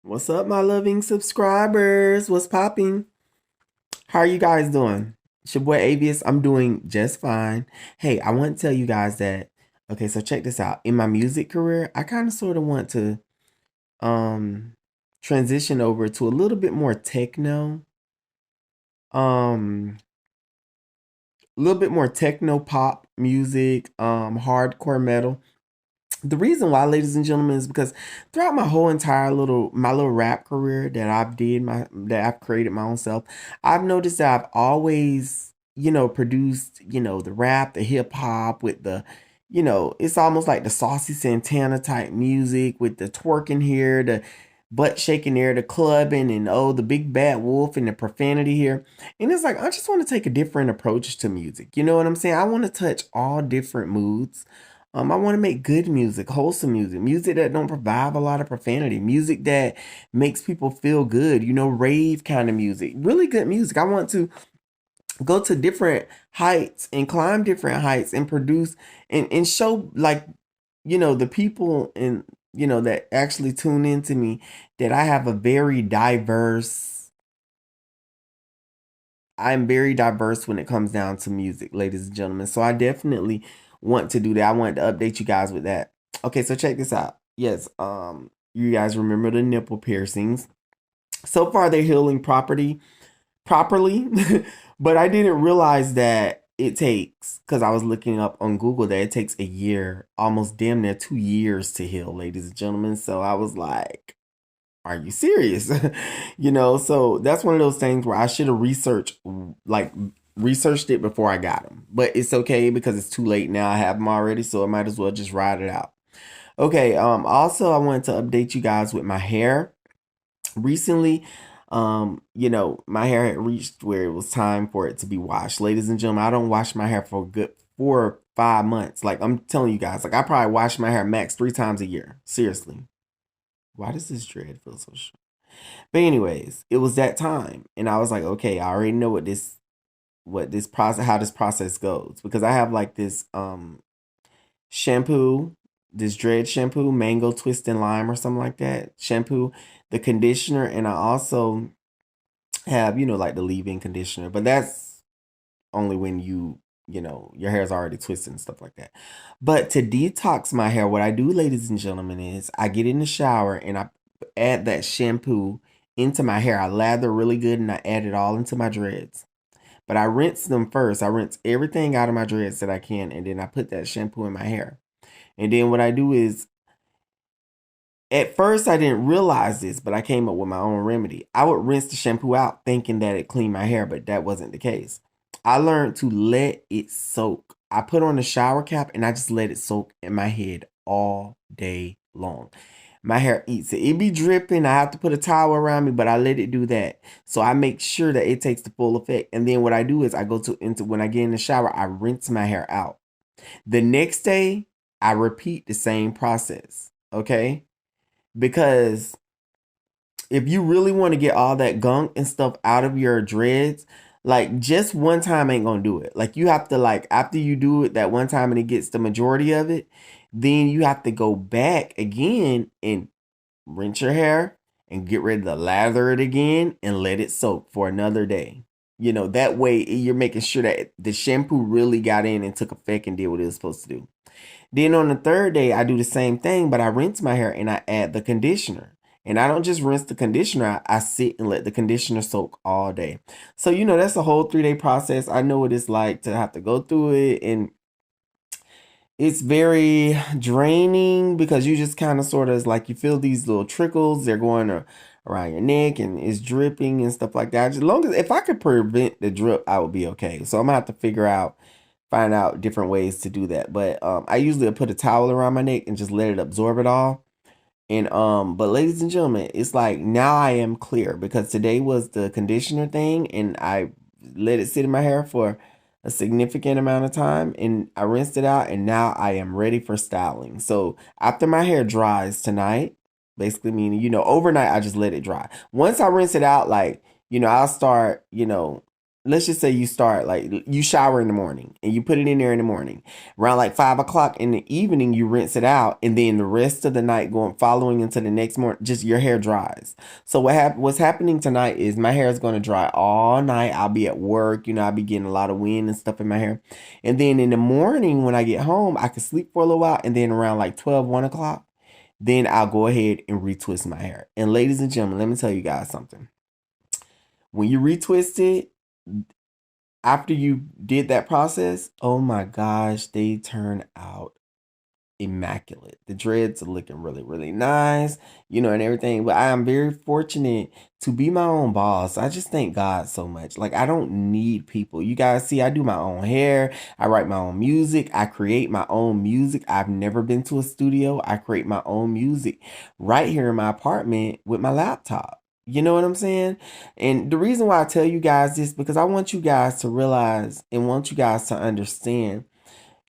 What's up, my loving subscribers? What's popping? How are you guys doing? It's your boy Avius. I'm doing just fine. Hey, I want to tell you guys that, okay, so check this out. In my music career, I kind of sort of want to um transition over to a little bit more techno. Um a little bit more techno pop music, hardcore metal. The reason why, ladies and gentlemen, is because throughout my whole entire little rap career that I've created my own self, I've noticed that I've always, produced, the rap, the hip hop with it's almost like the Saucy Santana type music with the twerking here, the butt shaking there, the clubbing, and oh, the big bad wolf and the profanity here. And it's like I just want to take a different approach to music. You know what I'm saying? I want to touch all different moods. I want to make good music, wholesome music, music that don't provide a lot of profanity, music that makes people feel good, rave kind of music, really good music. I want to go to different heights and climb different heights and produce and show like, the people and, that actually tune into me that I'm very diverse when it comes down to music, ladies and gentlemen. So I definitely want to do that. I wanted to update you guys with that. Okay, so check this out. Yes, you guys remember the nipple piercings. So far they're healing properly, but I didn't realize that it takes, because I was looking up on Google, that it takes a year, almost damn near 2 years to heal, ladies and gentlemen. So I was like, are you serious? So that's one of those things where I should have like researched it before I got them. But it's okay because it's too late now. I have them already, so I might as well just ride it out. Okay, also I wanted to update you guys with my hair. Recently, my hair had reached where it was time for it to be washed. Ladies and gentlemen, I don't wash my hair for a good 4 or 5 months. Like I'm telling you guys, like I probably wash my hair max 3 times a year. Seriously. Why does this dread feel so short? But anyways, it was that time, and I was like, okay, I already know what this process how this process goes because I have like this shampoo, this dread shampoo, mango twist and lime or something like that shampoo, the conditioner, and I also have like the leave-in conditioner, but that's only when your hair is already twisted and stuff like that. But to detox my hair, what I do, ladies and gentlemen, is I get in the shower and I add that shampoo into my hair. I lather really good and I add it all into my dreads. But I rinse them first. I rinse everything out of my dreads that I can, and then I put that shampoo in my hair. And then what I do is, at first I didn't realize this, but I came up with my own remedy. I would rinse the shampoo out thinking that it cleaned my hair, but that wasn't the case. I learned to let it soak. I put on the shower cap and I just let it soak in my head all day long. My hair eats it. It be dripping. I have to put a towel around me, but I let it do that. So I make sure that it takes the full effect. And then what I do is I go to into when I get in the shower, I rinse my hair out. The next day, I repeat the same process. Okay? Because if you really want to get all that gunk and stuff out of your dreads, like just one time ain't gonna do it. Like you have to like after you do it that one time and it gets the majority of it, then you have to go back again and rinse your hair and get ready to lather it again and let it soak for another day. That way you're making sure that the shampoo really got in and took effect and did what it was supposed to do. Then on the third day, I do the same thing, but I rinse my hair and I add the conditioner. And I don't just rinse the conditioner out, I sit and let the conditioner soak all day. So, that's a whole 3 day process. I know what it's like to have to go through it. And it's very draining because you just kind of sort of like you feel these little trickles, they're going around your neck and it's dripping and stuff like that. As long as if I could prevent the drip, I would be okay. So I'm gonna have to find out different ways to do that. But I usually put a towel around my neck and just let it absorb it all. And but ladies and gentlemen, it's like now I am clear because today was the conditioner thing and I let it sit in my hair for a significant amount of time and I rinsed it out and now I am ready for styling. So after my hair dries tonight, basically meaning, overnight I just let it dry. Once I rinse it out, like, I'll start, let's just say you start like you shower in the morning and you put it in there in the morning. Around like 5 o'clock in the evening, you rinse it out, and then the rest of the night going following into the next morning, just your hair dries. So what's happening tonight is my hair is going to dry all night. I'll be at work, I'll be getting a lot of wind and stuff in my hair. And then in the morning when I get home, I can sleep for a little while, and then around like 12, 1 o'clock, then I'll go ahead and retwist my hair. And ladies and gentlemen, let me tell you guys something. When you retwist it, after you did that process, oh my gosh, they turn out immaculate. The dreads are looking really, really nice, and everything. But I am very fortunate to be my own boss. I just thank God so much. Like, I don't need people. You guys see, I do my own hair. I write my own music. I create my own music. I've never been to a studio. I create my own music right here in my apartment with my laptop. You know what I'm saying? And the reason why I tell you guys this, because I want you guys to realize and want you guys to understand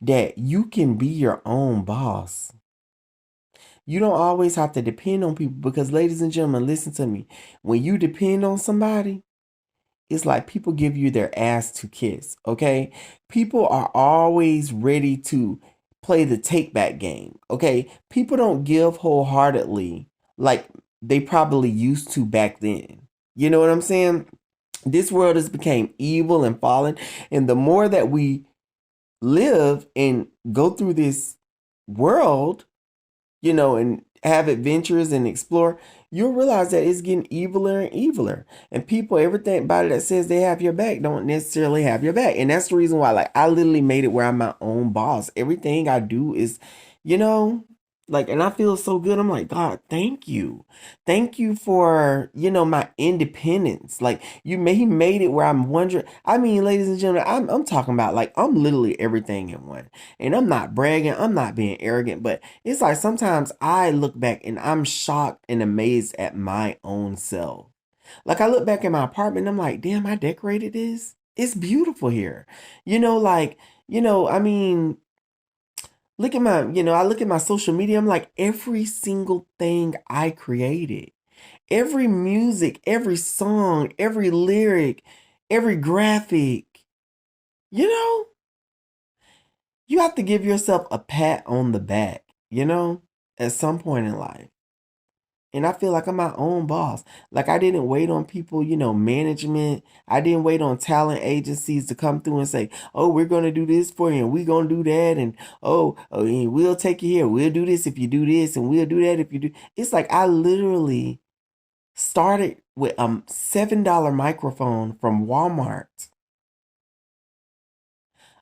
that you can be your own boss. You don't always have to depend on people, because, ladies and gentlemen, listen to me. When you depend on somebody, it's like people give you their ass to kiss, okay? People are always ready to play the take back game, okay? People don't give wholeheartedly like they probably used to back then. You know what I'm saying? This world has become evil and fallen, and the more that we live and go through this world, and have adventures and explore, you'll realize that it's getting eviler and eviler. And people, everybody that says they have your back don't necessarily have your back. And that's the reason why, like, I literally made it where I'm my own boss. Everything I do is, and I feel so good. I'm like, God, thank you. Thank you for, my independence. Like, he made it where I'm wondering. I mean, ladies and gentlemen, I'm talking about, like, I'm literally everything in one. And I'm not bragging. I'm not being arrogant. But it's like sometimes I look back and I'm shocked and amazed at my own self. Like, I look back at my apartment and I'm like, damn, I decorated this. It's beautiful here. I mean, I look at my social media. I'm like, every single thing I created, every music, every song, every lyric, every graphic, you know, you have to give yourself a pat on the back, at some point in life. And I feel like I'm my own boss. Like, I didn't wait on people, management. I didn't wait on talent agencies to come through and say, oh, we're going to do this for you and we're going to do that. And, and we'll take you here. We'll do this if you do this, and we'll do that if you do. It's like I literally started with a $7 microphone from Walmart,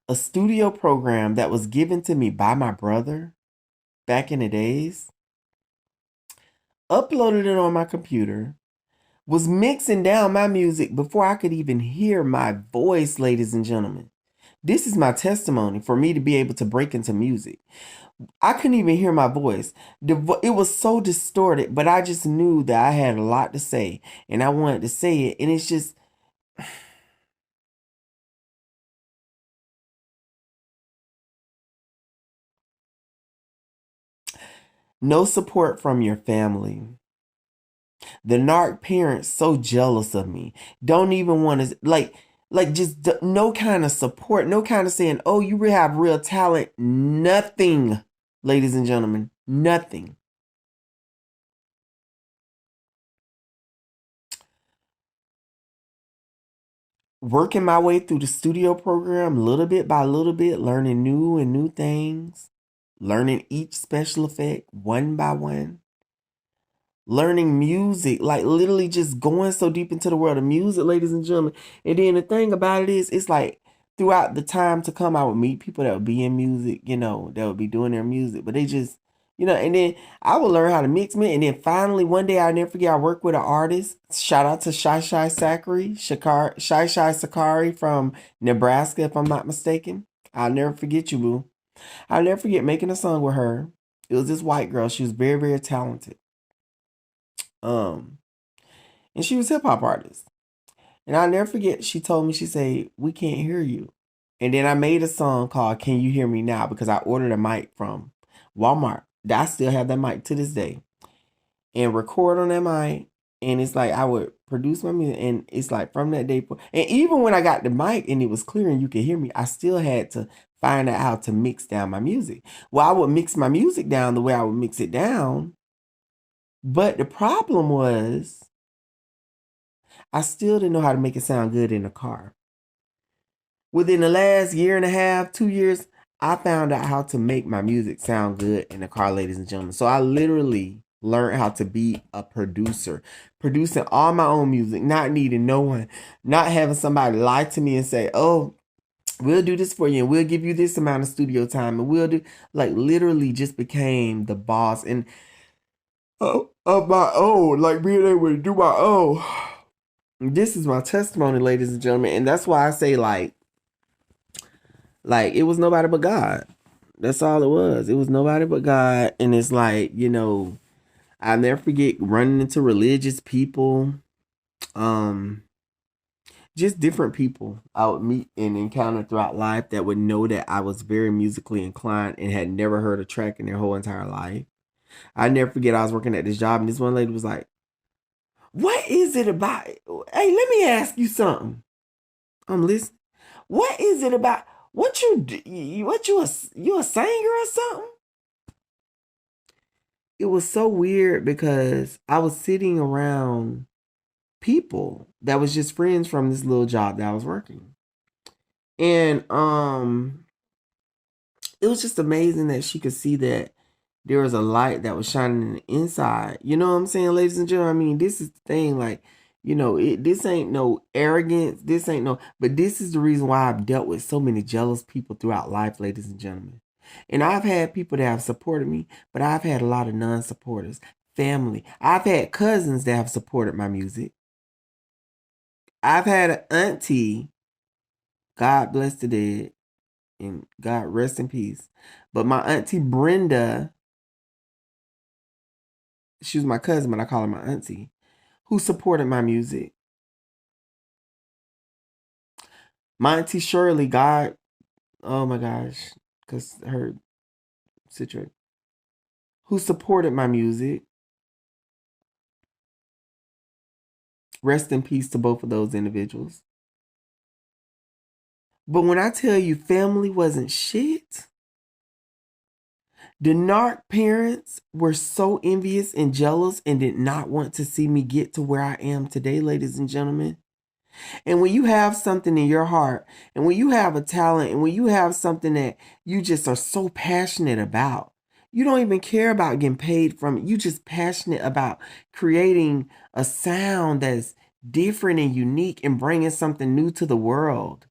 a studio program that was given to me by my brother back in the days, uploaded it on my computer, was mixing down my music before I could even hear my voice, ladies and gentlemen. This is my testimony for me to be able to break into music. I couldn't even hear my voice. It was so distorted, but I just knew that I had a lot to say and I wanted to say it. And it's just, no support from your family. The narc parents so jealous of me. Don't even want to just no kind of support, no kind of saying, "Oh, you have real talent." Nothing, ladies and gentlemen, nothing. Working my way through the studio program little bit by little bit, learning new things, learning each special effect one by one. Learning music, like literally just going so deep into the world of music, ladies and gentlemen. And then the thing about it is, it's like throughout the time to come, I would meet people that would be in music, that would be doing their music, but they just, and then I would learn how to mix me. And then finally, one day, I never forget, I worked with an artist. Shout out to Shy Shy Sakari from Nebraska, if I'm not mistaken. I'll never forget you, boo. I'll never forget making a song with her. It was this white girl. She was very, very talented. Um, and she was a hip hop artist. And I'll never forget, she told me, she said, we can't hear you. And then I made a song called Can You Hear Me Now? Because I ordered a mic from Walmart. I still have that mic to this day. And record on that mic And it's like I would produce my music, and it's like from that day, and even when I got the mic and it was clear and you could hear me, I still had to find out how to mix down my music. Well, I would mix my music down the way I would mix it down, but the problem was I still didn't know how to make it sound good in the car. Within the last year and a half, 2 years, I found out how to make my music sound good in the car, ladies and gentlemen. So I literally learned how to be a producer, producing all my own music, not needing no one, not having somebody lie to me and say, oh, we'll do this for you and we'll give you this amount of studio time and we'll do, like, literally just became the boss and of my own, like being able to do my own. This is my testimony, ladies and gentlemen, and that's why I say like it was nobody but God. That's all it was. It was nobody but God. And it's like, I'll never forget running into religious people. Just different people I would meet and encounter throughout life that would know that I was very musically inclined and had never heard a track in their whole entire life. I never forget I was working at this job and this one lady was like, what is it about? Hey, let me ask you something. I'm listening. What is it about? What you a singer or something? It was so weird because I was sitting around people that was just friends from this little job that I was working. And it was just amazing that she could see that there was a light that was shining in the inside. You know what I'm saying, ladies and gentlemen? I mean, this is the thing, like, this ain't no arrogance. This ain't no, but this is the reason why I've dealt with so many jealous people throughout life, ladies and gentlemen. And I've had people that have supported me, but I've had a lot of non-supporters, family. I've had cousins that have supported my music. I've had an auntie, God bless the dead, and God rest in peace. But my auntie Brenda, she was my cousin, but I call her my auntie, who supported my music. My auntie Shirley, God, oh my gosh, because her situation, who supported my music. Rest in peace to both of those individuals. But when I tell you family wasn't shit, the narc parents were so envious and jealous and did not want to see me get to where I am today, ladies and gentlemen. And when you have something in your heart, and when you have a talent, and when you have something that you just are so passionate about, you don't even care about getting paid from it. You just passionate about creating a sound that's different and unique and bringing something new to the world.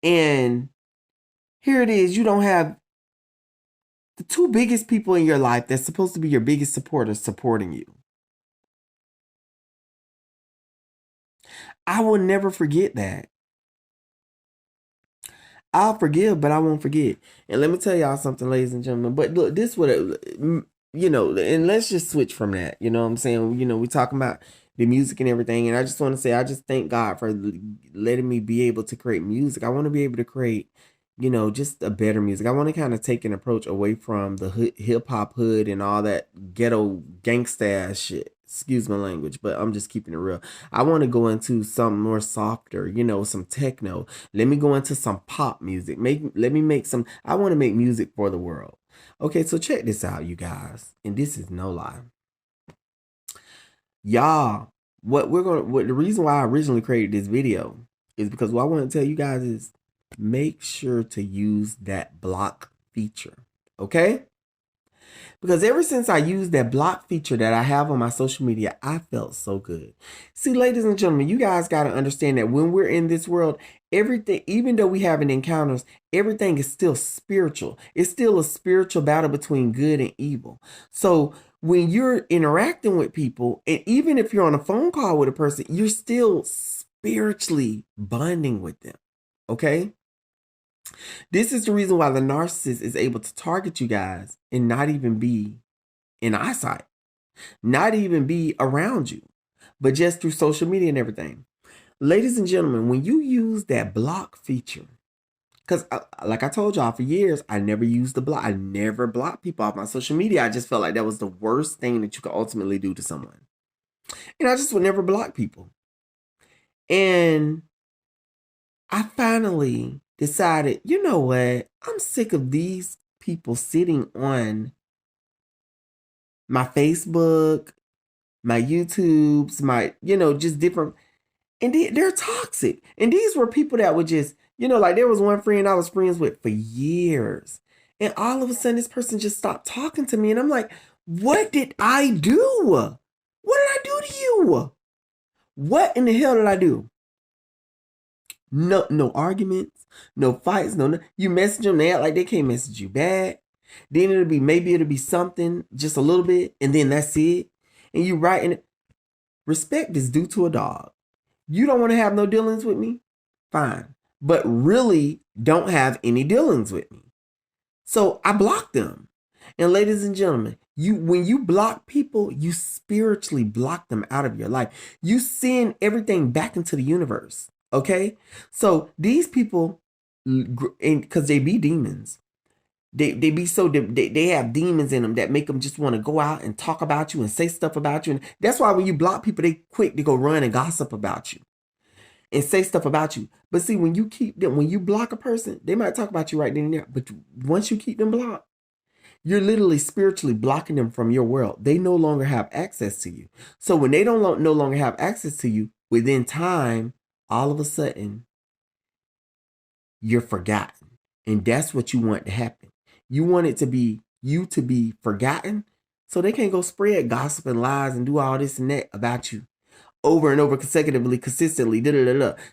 And here it is, you don't have the two biggest people in your life that's supposed to be your biggest supporters supporting you. I will never forget that. I'll forgive, but I won't forget. And let me tell y'all something, ladies and gentlemen. But look, this would, and let's just switch from that. You know what I'm saying? We talking about the music and everything. And I just want to say, I just thank God for letting me be able to create music. I want to be able to create, just a better music. I want to kind of take an approach away from the hip hop hood and all that ghetto gangsta ass shit. Excuse my language, but I'm just keeping it real. I want to go into something more softer, some techno. Let me go into some pop music. Let me make some. I want to make music for the world. Okay, so check this out, you guys. And this is no lie. Y'all, what the reason why I originally created this video is because what I want to tell you guys is make sure to use that block feature. Okay? Because ever since I used that block feature that I have on my social media, I felt so good. See, ladies and gentlemen, you guys got to understand that when we're in this world, everything, even though we having encounters, everything is still spiritual. It's still a spiritual battle between good and evil. So when you're interacting with people, and even if you're on a phone call with a person, you're still spiritually bonding with them. Okay? This is the reason why the narcissist is able to target you guys and not even be in eyesight, not even be around you, but just through social media and everything. Ladies and gentlemen, when you use that block feature, because like I told y'all for years, I never used the block. I never blocked people off my social media. I just felt like that was the worst thing that you could ultimately do to someone. And I just would never block people. And I finally decided, you know what? I'm sick of these people sitting on my Facebook, my YouTubes, my, just different. And they're toxic. And these were people that would just, like there was one friend I was friends with for years. And all of a sudden, this person just stopped talking to me. And I'm like, what did I do? What did I do to you? What in the hell did I do? No arguments, no fights, you message them, they act like they can't message you back. Then maybe it'll be something, just a little bit, and then that's it. And you writing it. Respect is due to a dog. You don't want to have no dealings with me? Fine. But really don't have any dealings with me. So I block them. And ladies and gentlemen, when you block people, you spiritually block them out of your life. You send everything back into the universe. Okay? So these people, because they be demons, they be so they have demons in them that make them just want to go out and talk about you and say stuff about you. And that's why when you block people, they quick to go run and gossip about you and say stuff about you. But see, when you block a person, they might talk about you right then and there. But once you keep them blocked, you're literally spiritually blocking them from your world. They no longer have access to you. So when they don't no longer have access to you, within time, all of a sudden, you're forgotten. And that's what you want to happen. You want it to be you to be forgotten, so they can't go spread gossip and lies and do all this and that about you over and over consecutively, consistently.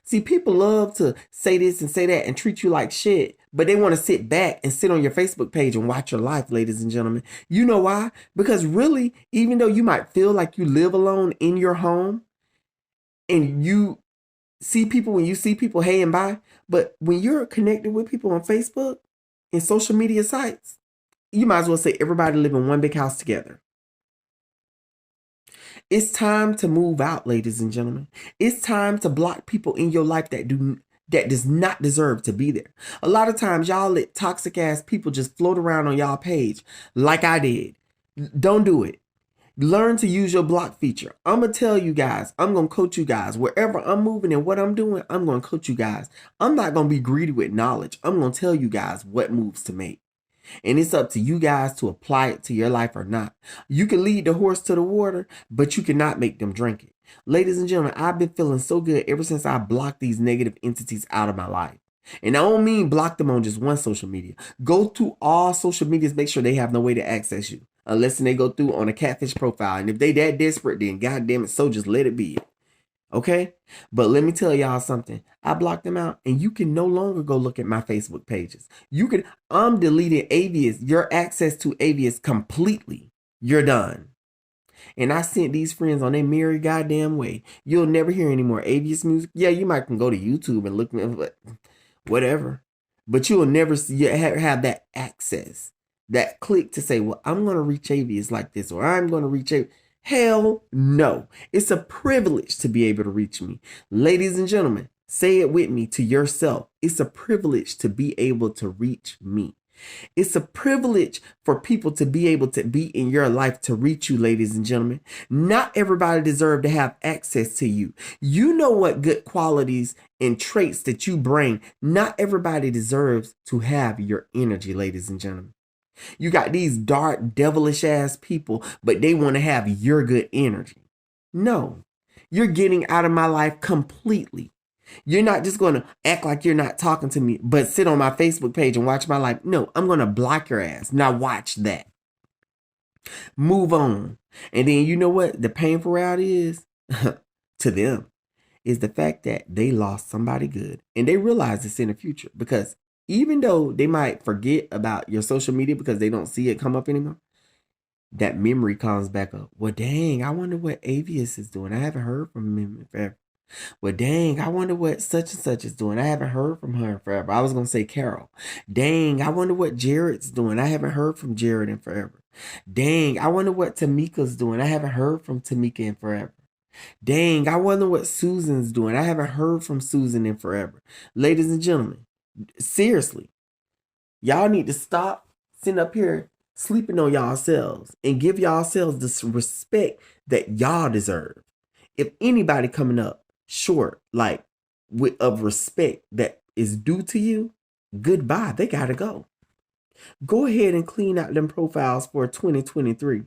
See, people love to say this and say that and treat you like shit, but they want to sit back and sit on your Facebook page and watch your life, ladies and gentlemen. You know why? Because really, even though you might feel like you live alone in your home and you see people, when you see people, hey and bye, but when you're connected with people on Facebook and social media sites, you might as well say everybody live in one big house together. It's time to move out, ladies and gentlemen. It's time to block people in your life that does not deserve to be there. A lot of times y'all let toxic ass people just float around on y'all page like I did. Don't do it. Learn to use your block feature. I'm going to tell you guys, I'm going to coach you guys. Wherever I'm moving and what I'm doing, I'm going to coach you guys. I'm not going to be greedy with knowledge. I'm going to tell you guys what moves to make. And it's up to you guys to apply it to your life or not. You can lead the horse to the water, but you cannot make them drink it. Ladies and gentlemen, I've been feeling so good ever since I blocked these negative entities out of my life. And I don't mean block them on just one social media. Go to all social medias, make sure they have no way to access you. Unless they go through on a catfish profile. And if they that desperate, then goddamn it, so just let it be. Okay? But let me tell y'all something. I blocked them out, and you can no longer go look at my Facebook pages. I'm deleting Avius, your access to Avius completely. You're done. And I sent these friends on their merry goddamn way. You'll never hear any more Avius music. Yeah, you might can go to YouTube and look, but whatever. But you'll never have that access, that click to say, well, I'm going to reach Avius like this, or I'm going to reach Avius. Hell no. It's a privilege to be able to reach me. Ladies and gentlemen, say it with me to yourself. It's a privilege to be able to reach me. It's a privilege for people to be able to be in your life to reach you, ladies and gentlemen. Not everybody deserves to have access to you. You know what good qualities and traits that you bring. Not everybody deserves to have your energy, ladies and gentlemen. You got these dark, devilish ass people, but they want to have your good energy. No, you're getting out of my life completely. You're not just going to act like you're not talking to me, but sit on my Facebook page and watch my life. No, I'm going to block your ass. Now watch that. Move on. And then you know what the painful reality is to them is the fact that they lost somebody good. And they realize this in the future because even though they might forget about your social media because they don't see it come up anymore, that memory comes back up. Well, dang, I wonder what Avius is doing. I haven't heard from him forever. Well, dang, I wonder what such and such is doing. I haven't heard from her in forever. I was going to say Carol. Dang, I wonder what Jared's doing. I haven't heard from Jared in forever. Dang, I wonder what Tamika's doing. I haven't heard from Tamika in forever. Dang, I wonder what Susan's doing. I haven't heard from Susan in forever. Ladies and gentlemen, seriously, y'all need to stop sitting up here sleeping on y'allselves and give y'allselves the respect that y'all deserve. If anybody coming up short, like of respect that is due to you, goodbye. They gotta go. Go ahead and clean out them profiles for 2023.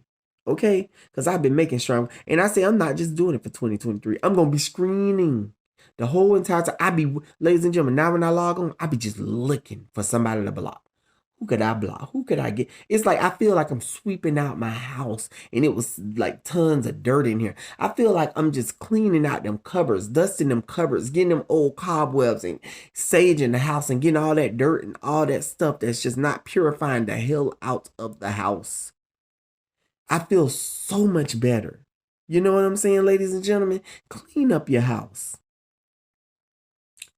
Okay? Because I've been making sure. And I say I'm not just doing it for 2023. I'm going to be screening the whole entire time. Ladies and gentlemen, now when I log on, I be just looking for somebody to block. Who could I block? Who could I get? It's like I feel like I'm sweeping out my house and it was like tons of dirt in here. I feel like I'm just cleaning out them cupboards, dusting them cupboards, getting them old cobwebs and saging the house and getting all that dirt and all that stuff that's just not purifying the hell out of the house. I feel so much better. You know what I'm saying, ladies and gentlemen? Clean up your house.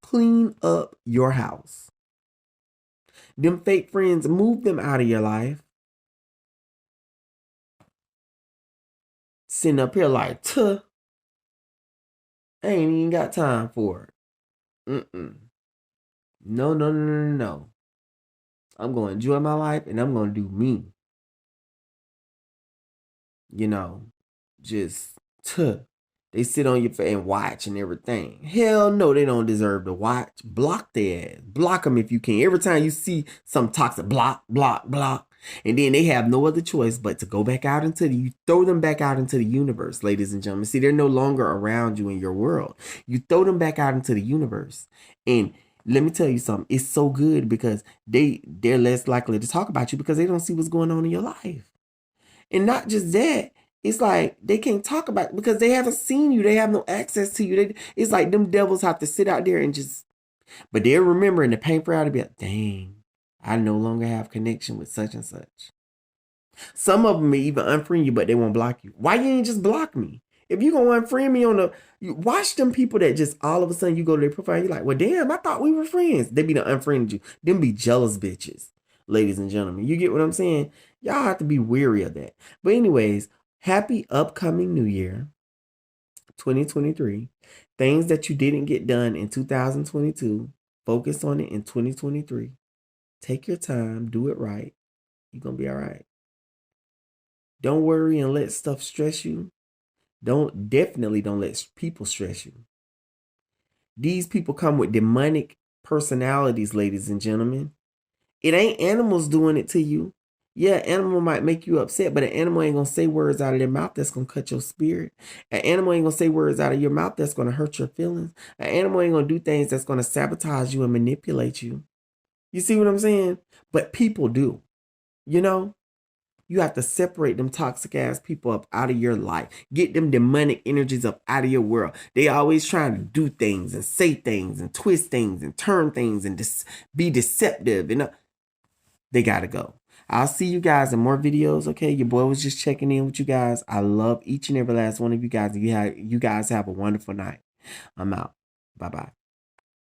Clean up your house. Them fake friends, move them out of your life. Sitting up here like, tuh. I ain't even got time for it. No. I'm going to enjoy my life and I'm going to do me. You know, just, tuh. They sit on your face and watch and everything. Hell no, they don't deserve to watch. Block their ass. Block them if you can. Every time you see some toxic, block. And then they have no other choice but to go back out you throw them back out into the universe, ladies and gentlemen. See, they're no longer around you in your world. You throw them back out into the universe. And let me tell you something. It's so good because they're less likely to talk about you because they don't see what's going on in your life. And not just that, it's like they can't talk about it because they haven't seen you. They have no access to you. It's like them devils have to sit out there and just, but they'll remember in the paper out to be like, dang, I no longer have connection with such and such. Some of them may even unfriend you, but they won't block you. Why you ain't just block me? If you gonna unfriend me watch them people that just all of a sudden you go to their profile, you're like, well, damn, I thought we were friends. They be the unfriended you. Them be jealous bitches, ladies and gentlemen. You get what I'm saying? Y'all have to be wary of that. But anyways, happy upcoming new year, 2023. Things that you didn't get done in 2022, focus on it in 2023. Take your time, do it right. You're going to be all right. Don't worry and let stuff stress you. Definitely don't let people stress you. These people come with demonic personalities, ladies and gentlemen. It ain't animals doing it to you. Yeah, animal might make you upset, but an animal ain't going to say words out of their mouth that's going to cut your spirit. An animal ain't going to say words out of your mouth that's going to hurt your feelings. An animal ain't going to do things that's going to sabotage you and manipulate you. You see what I'm saying? But people do. You know? You have to separate them toxic ass people up out of your life. Get them demonic energies up out of your world. They always trying to do things and say things and twist things and turn things and be deceptive. And they got to go. I'll see you guys in more videos, okay? Your boy was just checking in with you guys. I love each and every last one of you guys. You guys have a wonderful night. I'm out. Bye-bye.